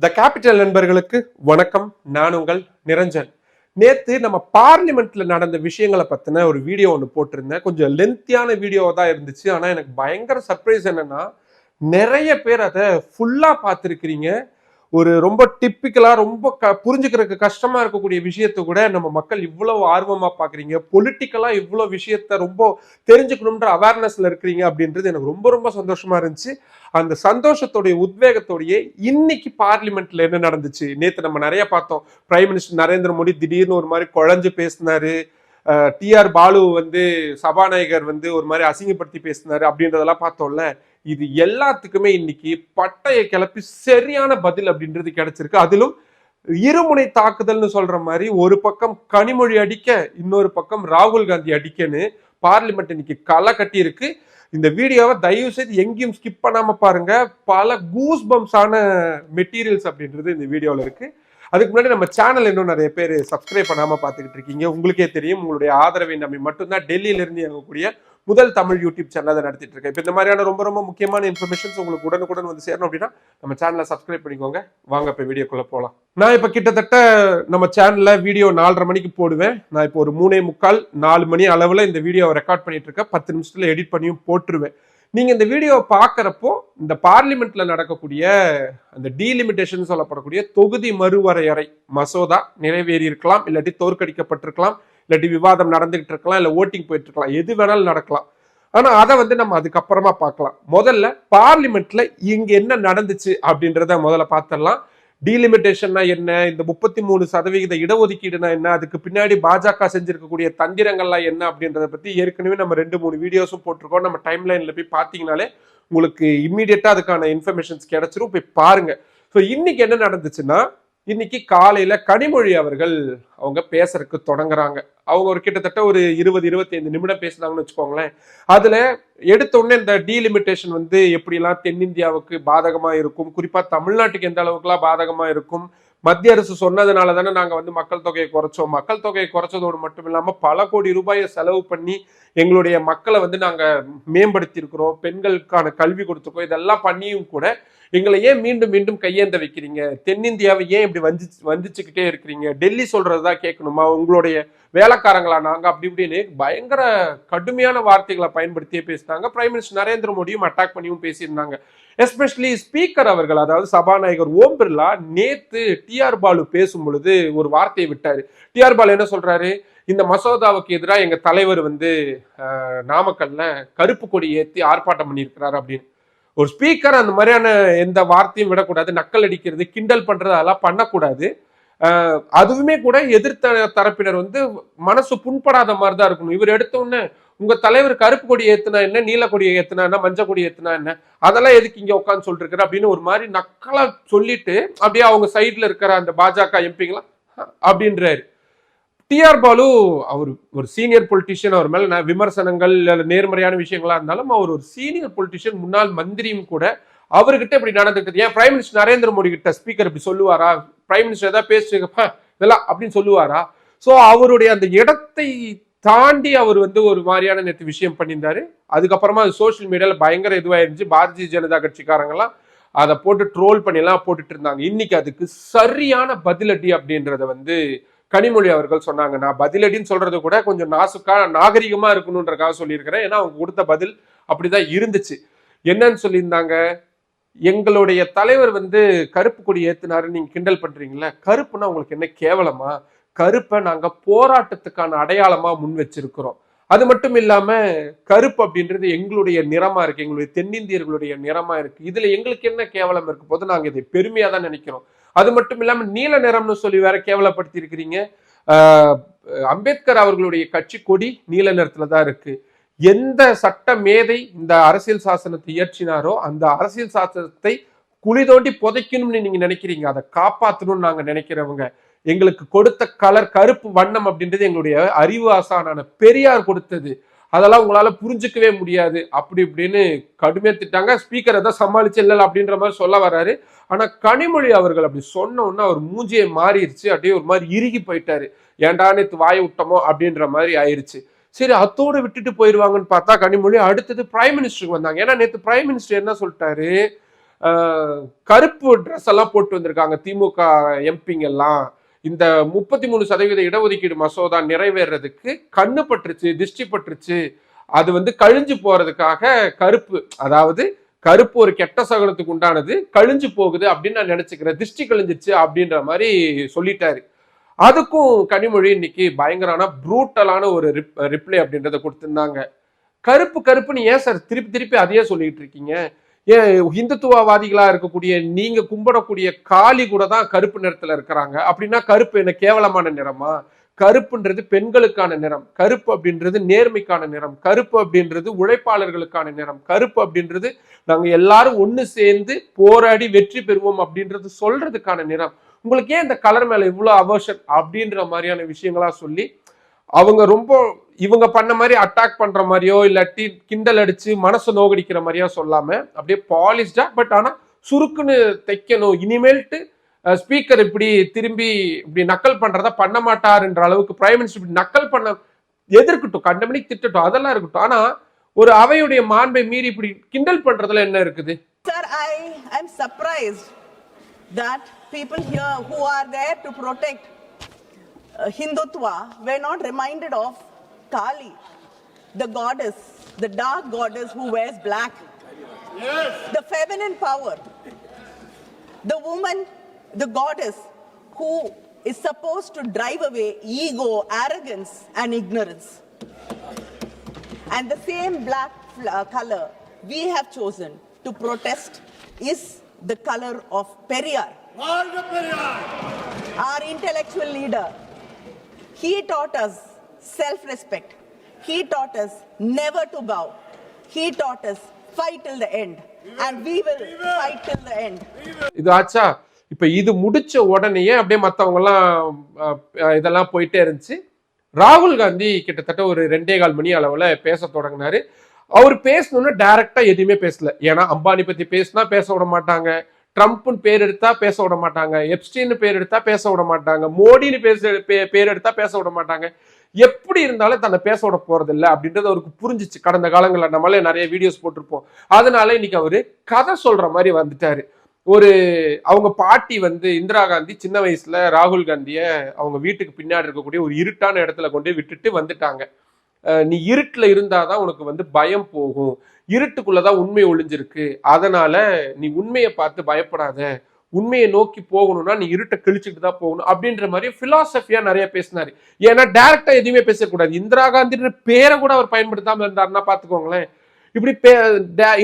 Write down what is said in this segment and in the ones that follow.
The capital நண்பர்களுக்கு வணக்கம். நான் உங்கள் நிரஞ்சன். நேத்து நம்ம பார்லிமெண்ட்ல நடந்த விஷயங்களை பத்தின ஒரு வீடியோ ஒன்று போட்டிருந்தேன். கொஞ்சம் லென்த்தியான வீடியோவா தான் இருந்துச்சு. ஆனா எனக்கு பயங்கர சர்ப்ரைஸ் என்னன்னா, நிறைய பேர் அதை ஃபுல்லா பார்த்துருக்கிறீங்க. ஒரு ரொம்ப டிப்பிக்கலா ரொம்ப புரிஞ்சுக்கிறதுக்கு கஷ்டமா இருக்கக்கூடிய விஷயத்த கூட நம்ம மக்கள் இவ்வளவு ஆர்வமா பாக்குறீங்க. பொலிட்டிக்கலா இவ்வளவு விஷயத்த ரொம்ப தெரிஞ்சுக்கணும்ன்ற அவேர்னஸ்ல இருக்கிறீங்க அப்படின்றது எனக்கு ரொம்ப ரொம்ப சந்தோஷமா இருந்துச்சு. அந்த சந்தோஷத்தோடைய உத்வேகத்தோடைய இன்னைக்கு பார்லிமெண்ட்ல என்ன நடந்துச்சு, நேத்து நம்ம நிறைய பார்த்தோம். பிரைம் மினிஸ்டர் நரேந்திர மோடி திடீர்னு ஒரு மாதிரி குழஞ்சு பேசினாரு. டிஆர் பாலு சபாநாயகர் ஒரு மாதிரி அசிங்கப்படுத்தி பேசினாரு அப்படின்றதெல்லாம் பார்த்தோம்ல. இது எல்லாத்துக்குமே இன்னைக்கு பட்டையை கிளப்பி சரியான பதில் அப்படின்றது கிடைச்சிருக்கு. அதிலும் இருமுனை தாக்குதல்னு சொல்ற மாதிரி ஒரு பக்கம் கனிமொழி அடிக்க, இன்னொரு பக்கம் ராகுல் காந்தி அடிக்கன்னு பார்லிமெண்ட் இன்னைக்கு களை கட்டி இருக்கு. இந்த வீடியோவை தயவு செய்து எங்கேயும் ஸ்கிப் பண்ணாம பாருங்க. பல கூஸ் பம்ஸான மெட்டீரியல்ஸ் அப்படின்றது இந்த வீடியோல இருக்கு. அதுக்கு முன்னாடி நம்ம சேனல் இன்னும் நிறைய பேர் சப்ஸ்கிரைப் பண்ணாம பார்த்துக்கிட்டு இருக்கீங்க. உங்களுக்கே தெரியும், உங்களுடைய ஆதரவை நம்பி மட்டும்தான் டெல்லியில இருந்து இயங்கக்கூடிய முதல் தமிழ் யூடியூப் சேனல் அதை நடத்திட்டு இருக்கேன். இப்போ இந்த மாதிரியான ரொம்ப ரொம்ப முக்கியமான இன்ஃபர்மேஷன்ஸ் உங்களுக்கு உடனுக்குடன் வந்து சேரணும் அப்படின்னா நம்ம சேனலை சப்ஸ்கிரைப் பண்ணிக்கோங்க. வாங்க இப்போ வீடியோக்குள்ள போகலாம். நான் இப்போ கிட்டத்தட்ட நம்ம சேனல்ல வீடியோ 4:30 மணிக்கு போடுவேன். நான் இப்போ ஒரு 3:45 4 மணி அளவில் இந்த வீடியோவை ரெக்கார்ட் பண்ணிட்டு இருக்கேன். 10 நிமிஷத்துல எடிட் பண்ணியும் போட்டுருவேன். நீங்க இந்த வீடியோவை பார்க்கறப்போ இந்த பார்லிமெண்ட்ல நடக்கக்கூடிய அந்த டீலிமிட்டேஷன் சொல்லப்படக்கூடிய தொகுதி மறுவரையறை மசோதா நிறைவேறி இருக்கலாம், இல்லாட்டி தோற்கடிக்கப்பட்டிருக்கலாம், இல்லாட்டி விவாதம் நடந்துகிட்டு இருக்கலாம், இல்ல ஓட்டிங் போயிட்டு இருக்கலாம், எது வேணாலும் நடக்கலாம். ஆனா அதை நம்ம அதுக்கப்புறமா பார்க்கலாம். முதல்ல பார்லிமெண்ட்ல இங்க என்ன நடந்துச்சு அப்படின்றத முதல்ல பார்த்துடலாம். டீலிமிட்டேஷன்னா என்ன, இந்த 33% இடஒதுக்கீடுனா என்ன, அதுக்கு பின்னாடி பாஜக செஞ்சிருக்கக்கூடிய தந்திரங்கள்லாம் என்ன அப்படின்றத பத்தி ஏற்கனவே நம்ம 2-3 வீடியோஸும் போட்டிருக்கோம். நம்ம டைம் லைன்ல போய் பார்த்தீங்கனாலே உங்களுக்கு இம்மீடியட்டா அதுக்கான இன்ஃபர்மேஷன்ஸ் கிடைச்சிரும், போய் பாருங்க. ஸோ இன்னைக்கு என்ன நடந்துச்சுன்னா, இன்னைக்கு காலையில கனிமொழி அவர்கள் அவங்க பேசுறதுக்கு தொடங்குறாங்க. அவங்க ஒரு கிட்டத்தட்ட ஒரு 20-25 நிமிடம் பேசினாங்கன்னு வச்சுக்கோங்களேன். அதுல எடுத்த உடனே இந்த டீலிமிட்டேஷன் எப்படிலாம் தென்னிந்தியாவுக்கு பாதகமா இருக்கும், குறிப்பா தமிழ்நாட்டுக்கு எந்த அளவுக்குலாம் பாதகமா இருக்கும், மத்திய அரசு சொன்னதுனால தானே நாங்க மக்கள் தொகையை குறைச்சோம், மக்கள் தொகையை குறைச்சதோடு மட்டும் இல்லாம பல கோடி ரூபாயை செலவு பண்ணி எங்களுடைய மக்களை நாங்க மேம்படுத்தி இருக்கிறோம், பெண்களுக்கான கல்வி கொடுத்துருக்கோம், இதெல்லாம் பண்ணியும் கூட எங்களை ஏன் மீண்டும் மீண்டும் கையேந்த வைக்கிறீங்க, தென்னிந்தியாவை ஏன் இப்படி வஞ்சிச்சுக்கிட்டே இருக்கிறீங்க, டெல்லி சொல்றதுதான் கேட்கணுமா, உங்களுடைய வேலைக்காரங்களா நாங்க, அப்படி இப்படின்னு பயங்கர கடுமையான வார்த்தைகளை பயன்படுத்தியே பேசினாங்க. பிரைம் மினிஸ்டர் நரேந்திர மோடியும் அட்டாக் பண்ணியும் பேசியிருந்தாங்க. எஸ்பெஷலி ஸ்பீக்கர் அவர்கள், அதாவது சபாநாயகர் ஓம் பிர்லா நேத்து டிஆர் பாலு பேசும் பொழுது ஒரு வார்த்தையை விட்டாரு. டிஆர் பாலு என்ன சொல்றாரு, இந்த மசோதாவுக்கு எதிராக எங்க தலைவர் நாமக்கல்ல கருப்பு கொடி ஏற்றி ஆர்ப்பாட்டம் பண்ணியிருக்கிறாரு அப்படின்னு. ஒரு ஸ்பீக்கர் அந்த மாதிரியான எந்த வார்த்தையும் விடக்கூடாது, நக்கல் அடிக்கிறது, கிண்டல் பண்றது அதெல்லாம் பண்ணக்கூடாது. அதுவுமே கூட எதிர்த்த தரப்பினர் மனசு புண்படாத மாதிரி தான் இருக்கணும். இவர் எடுத்த உடனே உங்க தலைவர் கருப்பு கொடி ஏத்துனா என்ன, நீல கொடியை ஏத்துனா என்ன, மஞ்சள் கொடி ஏத்துனா என்ன, அதெல்லாம் எதுக்கு இங்க உட்காந்து சொல்லிருக்கிற அப்படின்னு ஒரு மாதிரி நக்கலா சொல்லிட்டு அப்படியே அவங்க சைட்ல இருக்கிற அந்த பாஜக எம்பிங்களா அப்படின்றாரு. டிஆர் பாலு அவர் ஒரு சீனியர் பொலிட்டிஷியன், அவர் மேல விமர்சனங்கள் நேர்மறையான விஷயங்களா இருந்தாலும் அவர் ஒரு சீனியர் பொலிட்டிஷியன், முன்னாள் மந்திரியும் கூட. அவர்கிட்ட இப்படி நடந்துட்டு ஏன் பிரைம் மினிஸ்டர் நரேந்திர மோடி கிட்ட ஸ்பீக்கர் இப்படி சொல்லுவாரா, பிரைம் மினிஸ்டர் ஏதாவது பேசுறப்ப இதெல்லாம் அப்படின்னு சொல்லுவாரா? சோ அவருடைய அந்த இடத்தை தாண்டி அவர் ஒரு மாதிரியான நேற்று விஷயம் பண்ணியிருந்தாரு. அதுக்கப்புறமா அது சோசியல் மீடியால பயங்கர இதுவாயிருந்துச்சு. பாரதிய ஜனதா கட்சிக்காரங்கெல்லாம் அதை போட்டு ட்ரோல் பண்ணி எல்லாம் போட்டுட்டு இருந்தாங்க. இன்னைக்கு அதுக்கு சரியான பதிலடி அப்படின்றத கனிமொழி அவர்கள் சொன்னாங்க. நான் பதிலடின்னு சொல்றது கூட கொஞ்சம் நாசுக்கா நாகரிகமா இருக்கணும்ன்றக்காக சொல்லியிருக்கிறேன். ஏன்னா அவங்க கொடுத்த பதில் அப்படிதான் இருந்துச்சு. என்னன்னு சொல்லியிருந்தாங்க, எங்களுடைய தலைவர் கருப்பு கொடி ஏத்துனாரு, நீங்க கிண்டல் பண்றீங்களா, கருப்புன்னா உங்களுக்கு என்ன கேவலமா, கருப்பை நாங்க போராட்டத்துக்கான அடையாளமா முன் வச்சிருக்கிறோம். அது மட்டும் இல்லாம கருப்பு அப்படின்றது எங்களுடைய நிறமா இருக்கு, எங்களுடைய தென்னிந்தியர்களுடைய நிறமா இருக்கு, இதுல எங்களுக்கு என்ன கேவலம் இருக்கு போது நாங்க இதை பெருமையா தான் நினைக்கிறோம். அது மட்டும் இல்லாம நீல நிறம்னு சொல்லி வேற கேவலப்படுத்தி இருக்கிறீங்க. அம்பேத்கர் அவர்களுடைய கட்சி கொடி நீல நிறத்துல தான் இருக்கு. எந்த சட்ட மேதை இந்த அரசியல் சாசனத்தை இயற்றினாரோ அந்த அரசியல் சாசனத்தை குழி தோண்டி புதைக்கணும்னு நீங்க நினைக்கிறீங்க, அதை காப்பாற்றணும்னு நாங்க நினைக்கிறவங்க. எங்களுக்கு கொடுத்த கலர் கருப்பு வண்ணம் அப்படின்றது எங்களுடைய அறிவு ஆசானான பெரியார் கொடுத்தது, அதெல்லாம் உங்களால புரிஞ்சுக்கவே முடியாது அப்படி இப்படின்னு கடுமையா திட்டாங்க. ஸ்பீக்கர் தான் சமாளிச்சு இல்ல அப்படின்ற மாதிரி சொல்ல வர்றாரு. ஆனா கனிமொழி அவர்கள் அப்படி சொன்ன உடனே அவர் மூஞ்சியை மாறிடுச்சு, அப்படியே ஒரு மாதிரி இறுகி போயிட்டாரு. ஏன்டா நேத்து வாய் விட்டமோ அப்படின்ற மாதிரி ஆயிடுச்சு. சரி, அத்தோடு விட்டுட்டு போயிடுவாங்கன்னு பார்த்தா கனிமொழி அடுத்தது பிரைம் மினிஸ்டருக்கு வந்தாங்க. ஏன்னா நேற்று பிரைம் மினிஸ்டர் என்ன சொல்லிட்டாரு, கருப்பு ட்ரெஸ் எல்லாம் போட்டு வந்திருக்காங்க திமுக எம்பிங்க எல்லாம். இந்த 33% இடஒதுக்கீடு மசோதா நிறைவேறதுக்கு கண்ணு பட்டுருச்சு, திருஷ்டி பட்டுருச்சு, அது வந்து கழிஞ்சு போறதுக்காக கருப்பு, அதாவது கருப்பு ஒரு கெட்ட சகுனத்துக்கு உண்டானது, கழிஞ்சு போகுது அப்படின்னு நான் நினைச்சுக்கிறேன், திருஷ்டி கழிஞ்சிச்சு அப்படின்ற மாதிரி சொல்லிட்டாரு. அதுக்கும் கனிமொழி இன்னைக்கு பயங்கரான ப்ரூட்டலான ஒரு ரிப்ளை அப்படின்றத கொடுத்திருந்தாங்க. கருப்பு கருப்புன்னு ஏன் சார் திருப்பி திருப்பி அதையே சொல்லிட்டு இருக்கீங்க? ஏன் இந்துத்துவவாதிகளா இருக்கக்கூடிய நீங்க கும்பிடக்கூடிய காளி கூட தான் கருப்பு நிறத்துல இருக்கிறாங்க அப்படின்னா கருப்பு என்ன கேவலமான நிறமா? கருப்புன்றது பெண்களுக்கான நிறம், கருப்பு அப்படின்றது நேர்மைக்கான நிறம், கருப்பு அப்படின்றது உழைப்பாளர்களுக்கான நிறம், கருப்பு அப்படின்றது நாங்க எல்லாரும் ஒண்ணு சேர்ந்து போராடி வெற்றி பெறுவோம் அப்படின்றது சொல்றதுக்கான நிறம். உங்களுக்கு ஏன் இந்த கலர் மேல இவ்வளவு அவர்ஷன் அப்படின்ற மாதிரியான விஷயங்களா சொல்லி அவங்க ரொம்ப இவங்க பண்ண மாதிரி அட்டாக் பண்ற மாதிரியோ இல்லாட்டி கிண்டல் அடிச்சு மனசு நோகடிக்கிற மாதிரியோ சொல்லாம அப்படியே பாலிஷ்டா, பட் ஆனா சுருக்குன்னு தைக்கணும். இனிமேல்ட்டு ஸ்பீக்கர் இப்படி திரும்பி இப்படி நக்கல் பண்றதா பண்ண மாட்டாருன்ற அளவுக்கு பிரைம் மினிஸ்டர் இப்படி நக்கல் பண்ண எதிர்க்கட்டும், கண்டமணிக்கு திட்டட்டும், அதெல்லாம் இருக்கட்டும். ஆனா ஒரு அவையுடைய மாண்பை மீறி இப்படி கிண்டல் பண்றதுல என்ன இருக்குது? Sir, I am surprised that people here who are there to protect Hindutva were not reminded of Kali, the goddess, the dark goddess who wears black. Yes. The feminine power, the woman, the goddess who is supposed to drive away ego, arrogance and ignorance. And the same black color we have chosen to protest is the color of Periyar. Our intellectual leader. He taught us self-respect. He taught us never to bow. He taught us fight till the end. And we will fight till the end. இது ஆச்சா? இப்ப இது முடிச்ச உடனேயே அப்படியே மத்தவங்க எல்லாம் இதெல்லாம் போயிட்டே இருந்துச்சு. ராகுல் காந்தி கிட்டத்தட்ட ஒரு 2.25 மணி அளவுல பேச தொடங்கினாரு. அவர் பேசணும்னா டைரக்டா எதுவுமே பேசல. ஏன்னா அம்பானி பத்தி பேசினா பேச விட மாட்டாங்க, ட்ரம்ப்னு பேர் எடுத்தா பேச விட மாட்டாங்க, எப்ஸ்டீன் பேர் எடுத்தா பேச விட மாட்டாங்க, மோடின்னு பேர் எடுத்தா பேச விட மாட்டாங்க. எப்படி இருந்தாலும் தன்னை பேச விட போறது இல்லை அப்படின்றது அவருக்கு புரிஞ்சிச்சு. கடந்த காலங்களில் நம்மளே நிறைய வீடியோஸ் போட்டிருப்போம். அதனால இன்னைக்கு அவரு கதை சொல்ற மாதிரி வந்துட்டாரு. அவங்க பாட்டி வந்து இந்திரா காந்தி சின்ன வயசுல ராகுல் காந்திய அவங்க வீட்டுக்கு பின்னாடி இருக்கக்கூடிய ஒரு இருட்டான இடத்துல கொண்டு விட்டுட்டு வந்துட்டாங்க. நீ இருட்டுல இருந்தாதான் உனக்கு வந்து பயம் போகும், இருட்டுக்குள்ளதான் உண்மை ஒளிஞ்சிருக்கு, அதனால நீ உண்மையை பார்த்து பயப்படாத, உண்மையை நோக்கி போகணும்னா நீ இருட்டை கிழிச்சுட்டு தான் போகணும் அப்படின்ற மாதிரி பிலாசபியா நிறைய பேசினாரு. ஏன்னா டைரக்டா எதுவுமே பேசக்கூடாது. இந்திரா காந்தின்ற பேரை கூட அவர் பயன்படுத்தாம இருந்தாருன்னா பாத்துக்கோங்களேன். இப்படி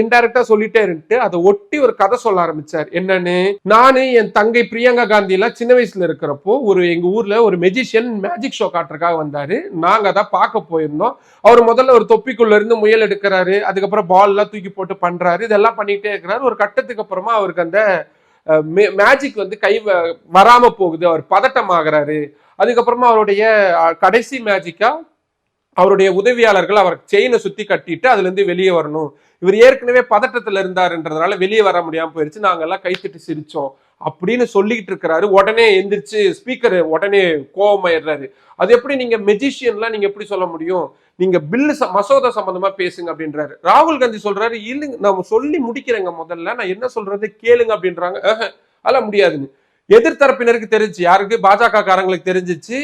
இன்டைரக்டா சொல்லிட்டே இருந்துட்டு அதை ஒட்டி ஒரு கதை சொல்ல ஆரம்பிச்சார். என்னன்னு, நானு என் தங்கை பிரியங்கா காந்தி எல்லாம் சின்ன வயசுல இருக்கிறப்போ எங்க ஊர்ல ஒரு மெஜிஷியன் மேஜிக் ஷோ காட்டுறதுக்காக வந்தாரு. நாங்க அதை பார்க்க போயிருந்தோம். அவர் முதல்ல ஒரு தொப்பிக்குள்ள இருந்து முயல் எடுக்கிறாரு, அதுக்கப்புறம் பால் எல்லாம் தூக்கி போட்டு பண்றாரு, இதெல்லாம் பண்ணிட்டே இருக்கிறாரு. ஒரு கட்டத்துக்கு அப்புறமா அவருக்கு அந்த மேஜிக் வந்து கை வராம போகுது, அவர் பதட்டம் ஆகிறாரு. அதுக்கப்புறமா அவருடைய கடைசி மேஜிக்கா அவருடைய உதவியாளர்கள் அவர் செயினை சுத்தி கட்டிட்டு அதுல இருந்து வெளியே வரணும். இவர் ஏற்கனவே பதட்டத்துல இருந்தாருன்றதுனால வெளியே வர முடியாம போயிருச்சு. நாங்க எல்லாம் கைத்திட்டு சிரிச்சோம் அப்படின்னு சொல்லிட்டு இருக்கிறாரு. உடனே எந்திரிச்சு ஸ்பீக்கர் உடனே கோவமாயிடுறாரு. அது எப்படி நீங்க மெஜிஷியன்லாம் நீங்க எப்படி சொல்ல முடியும், நீங்க பில்லு மசோதா சம்பந்தமா பேசுங்க அப்படின்றாரு. ராகுல் காந்தி சொல்றாரு, இல்லைங்க நான் சொல்லி முடிக்கிறேங்க, முதல்ல நான் என்ன சொல்றது கேளுங்க அப்படின்றாங்க. அதெல்லாம் முடியாதுன்னு எதிர்த்தரப்பினருக்கு தெரிஞ்சு, யாருக்கு, பாஜக காரங்களுக்கு தெரிஞ்சிச்சு.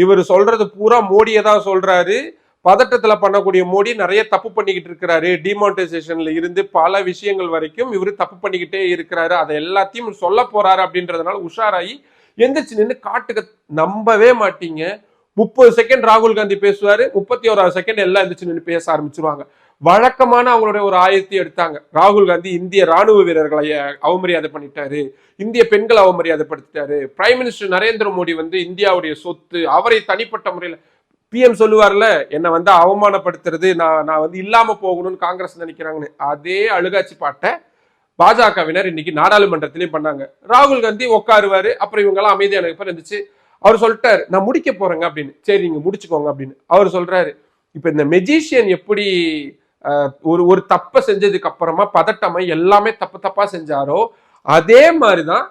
இவர் சொல்றது பூரா மோடியை தான் சொல்றாரு. பதட்டத்துல பண்ணக்கூடிய மோடி நிறைய தப்பு பண்ணிக்கிட்டு இருக்கிறாரு. டிமானிட்டைசேஷன்ல இருந்து பல விஷயங்கள் வரைக்கும் இவரு தப்பு பண்ணிக்கிட்டே இருக்கிறாரு. அதை எல்லாத்தையும் சொல்ல போறாரு அப்படின்றதுனால உஷாராயி எந்திரிச்சு நின்று காட்டுக்க. நம்பவே மாட்டீங்க, 30 செகண்ட் ராகுல் காந்தி பேசுவாரு, 31வது செகண்ட் எல்லாம் எந்திரிச்சு நின்று பேச ஆரம்பிச்சிருவாங்க. வழக்கமான அவங்களுடைய ஒரு ஆயத்தை எடுத்தாங்க. ராகுல் காந்தி இந்திய ராணுவ வீரர்களை அவமரியாதை பண்ணிட்டாரு, இந்திய பெண்களை அவமரியாதைப்படுத்திட்டாரு, பிரைம் மினிஸ்டர் நரேந்திர மோடி வந்து இந்தியாவுடைய சொத்து, அவரை தனிப்பட்ட முறையில் பிஎம் சொல்லுவார்ல, என்னை வந்து அவமானப்படுத்துறது, நான் வந்து இல்லாம போகணும்னு காங்கிரஸ் நினைக்கிறாங்கன்னு. அதே அழுகாட்சி பாட்டை பாஜகவினர் இன்னைக்கு நாடாளுமன்றத்திலையும் பண்ணாங்க. ராகுல் காந்தி உட்காருவாரு, அப்புறம் இவங்கெல்லாம் அமைதியான இருந்துச்சு. அவர் சொல்லிட்டாரு, நான் முடிக்க போறேங்க அப்படின்னு. சரி நீங்க முடிச்சுக்கோங்க அப்படின்னு அவர் சொல்றாரு. இப்ப இந்த மெஜிஷியன் எப்படி ஒரு தப்பை செஞ்சதுக்கு அப்புறமா பதட்டமா எல்லாமே தப்பா செஞ்சாரோ, அதே மாதிரிதான்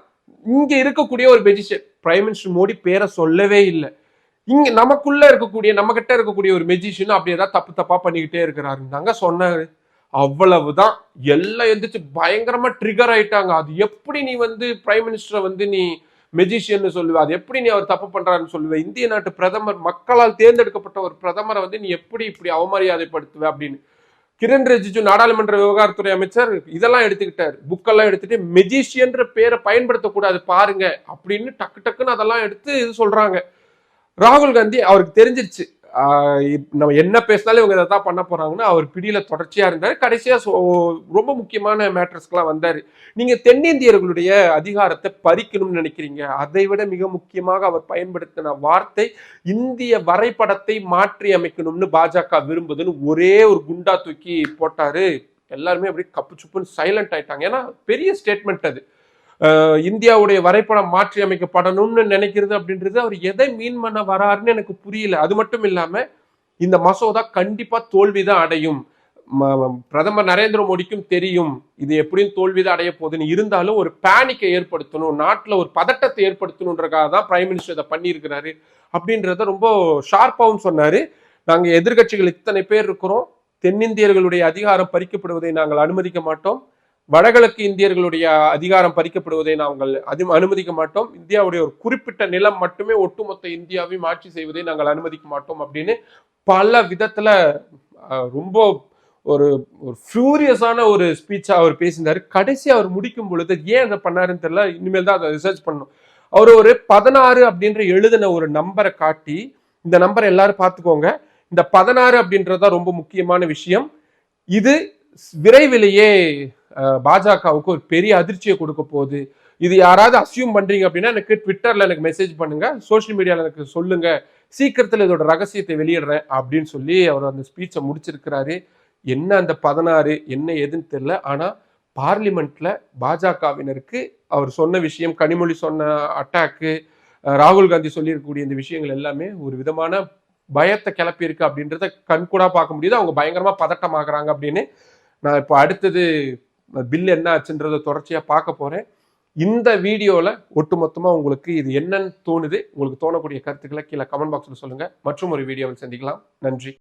இங்க இருக்கக்கூடிய ஒரு மெஜிஷியன். பிரைம் மினிஸ்டர் மோடி பேரை சொல்லவே இல்லை. இங்க நமக்குள்ள இருக்கக்கூடிய, நம்ம கிட்ட இருக்கக்கூடிய ஒரு மெஜிஷியன் அப்படி ஏதாவது தப்பா பண்ணிக்கிட்டே இருக்கிறாருந்தாங்க சொன்னாரு. அவ்வளவுதான். எல்லாம் எந்திரிச்சு பயங்கரமா ட்ரிகர் ஆயிட்டாங்க. அது எப்படி நீ வந்து பிரைம் மினிஸ்டரை வந்து நீ மெஜிஷியன் சொல்லுவ, அது எப்படி நீ அவர் தப்பு பண்றாருன்னு சொல்லுவ, இந்திய நாட்டு பிரதமர், மக்களால் தேர்ந்தெடுக்கப்பட்ட ஒரு பிரதமரை வந்து நீ எப்படி இப்படி அவமரியாதைப்படுத்துவ அப்படின்னு கிரண் ரிஜிஜு நாடாளுமன்ற விவகாரத்துறை அமைச்சர் இதெல்லாம் எடுத்துக்கிட்டாரு. புக்கெல்லாம் எடுத்துட்டு மெஜிஷியன்ற பேரை பயன்படுத்தக்கூடாது பாருங்க அப்படின்னு டக்கு டக்குன்னு அதெல்லாம் எடுத்து இது சொல்றாங்க. ராகுல் காந்தி அவருக்கு தெரிஞ்சிருச்சு நம்ம என்ன பேசினாலும் இவங்க இதை தான் பண்ண போறாங்கன்னு அவர் பிடியில தொடர்ச்சியா இருந்தாரு. கடைசியா ரொம்ப முக்கியமான மேட்டர்ஸ்க்கெல்லாம் வந்தாரு. நீங்க தென்னிந்தியர்களுடைய அதிகாரத்தை பறிக்கணும்னு நினைக்கிறீங்க. அதை விட மிக முக்கியமாக அவர் பயன்படுத்தின வார்த்தை இந்திய வரைபடத்தை மாற்றி அமைக்கணும்னு பாஜக விரும்புதுன்னு ஒரே ஒரு குண்டா தூக்கி போட்டாரு. எல்லாருமே அப்படி கப்பு சுப்புன்னு சைலண்ட் ஆயிட்டாங்க. ஏன்னா பெரிய ஸ்டேட்மெண்ட் அது. இந்தியாவுடைய வரைபடம் மாற்றி அமைக்கப்படணும்னு நினைக்கிறது அப்படின்றது அவர் எதை மீன் பண்ண வராருன்னு எனக்கு புரியல. அது மட்டும் இல்லாம இந்த மசோதா கண்டிப்பா தோல்விதான் அடையும். பிரதமர் நரேந்திர மோடிக்கும் தெரியும் இது எப்படியும் தோல்விதான் அடைய போகுதுன்னு. இருந்தாலும் ஒரு பேனிக்கை ஏற்படுத்தணும், நாட்டுல ஒரு பதட்டத்தை ஏற்படுத்தணுன்றக்காக தான் பிரைம் மினிஸ்டர் இதை பண்ணியிருக்கிறாரு அப்படின்றத ரொம்ப ஷார்ப்பாவும் சொன்னாரு. நாங்க எதிர்கட்சிகள் இத்தனை பேர் இருக்கிறோம், தென்னிந்தியர்களுடைய அதிகாரம் பறிக்கப்படுவதை நாங்கள் அனுமதிக்க மாட்டோம், வடகிழக்கு இந்தியர்களுடைய அதிகாரம் பறிக்கப்படுவதை நாங்கள் அனுமதிக்க மாட்டோம், இந்தியாவுடைய ஒரு குறிப்பிட்ட நிலம் மட்டுமே ஒட்டுமொத்த இந்தியாவையும் ஆட்சி செய்வதை நாங்கள் அனுமதிக்க மாட்டோம் அப்படின்னு பல விதத்துல ரொம்ப ஒரு ஃபியூரியஸான ஒரு ஸ்பீச்சா அவர் பேசினாரு. கடைசி அவர் முடிக்கும் பொழுது ஏன் அதை பண்ணாருன்னு தெரியல, இனிமேல் தான் அதை ரிசர்ச் பண்ணணும். அவர் ஒரு 16 அப்படின்ற எழுதின ஒரு நம்பரை காட்டி, இந்த நம்பரை எல்லாரும் பார்த்துக்கோங்க, இந்த 16 அப்படின்றதா ரொம்ப முக்கியமான விஷயம், இது விரைவிலேயே பாஜகவுக்கு ஒரு பெரிய அதிர்ச்சியை கொடுக்க போகுது. இது யாராவது அசியூம் பண்றீங்க அப்படின்னா எனக்கு ட்விட்டர்ல எனக்கு மெசேஜ் பண்ணுங்க, சோசியல் மீடியால எனக்கு சொல்லுங்க, சீக்கிரத்தில் இதோட ரகசியத்தை வெளியிடுறேன் அப்படின்னு சொல்லி அவர் அந்த ஸ்பீச்சை முடிச்சிருக்கிறாரு. என்ன அந்த 16 என்ன ஏதுன்னு தெரியல. ஆனா பார்லிமெண்ட்ல பாஜகவினருக்கு அவர் சொன்ன விஷயம், கனிமொழி சொன்ன அட்டாக்கு, ராகுல் காந்தி சொல்லியிருக்கக்கூடிய இந்த விஷயங்கள் எல்லாமே ஒரு விதமான பயத்தை கிளப்பி இருக்கு அப்படின்றத கண்கூடா பார்க்க முடியுது. அவங்க பயங்கரமா பதட்டமாகறாங்க அப்படின்னு. நான் இப்போ அடுத்தது பில் என்ன ஆச்சுன்றதை தொடர்ச்சியா பார்க்க போறேன். இந்த வீடியோல ஒட்டுமொத்தமா உங்களுக்கு இது என்னன்னு தோணுது, உங்களுக்கு தோணக்கூடிய கருத்துக்களை கீழே கமெண்ட் பாக்ஸ்ல சொல்லுங்க. மற்றும் ஒரு வீடியோவில் சந்திக்கலாம். நன்றி.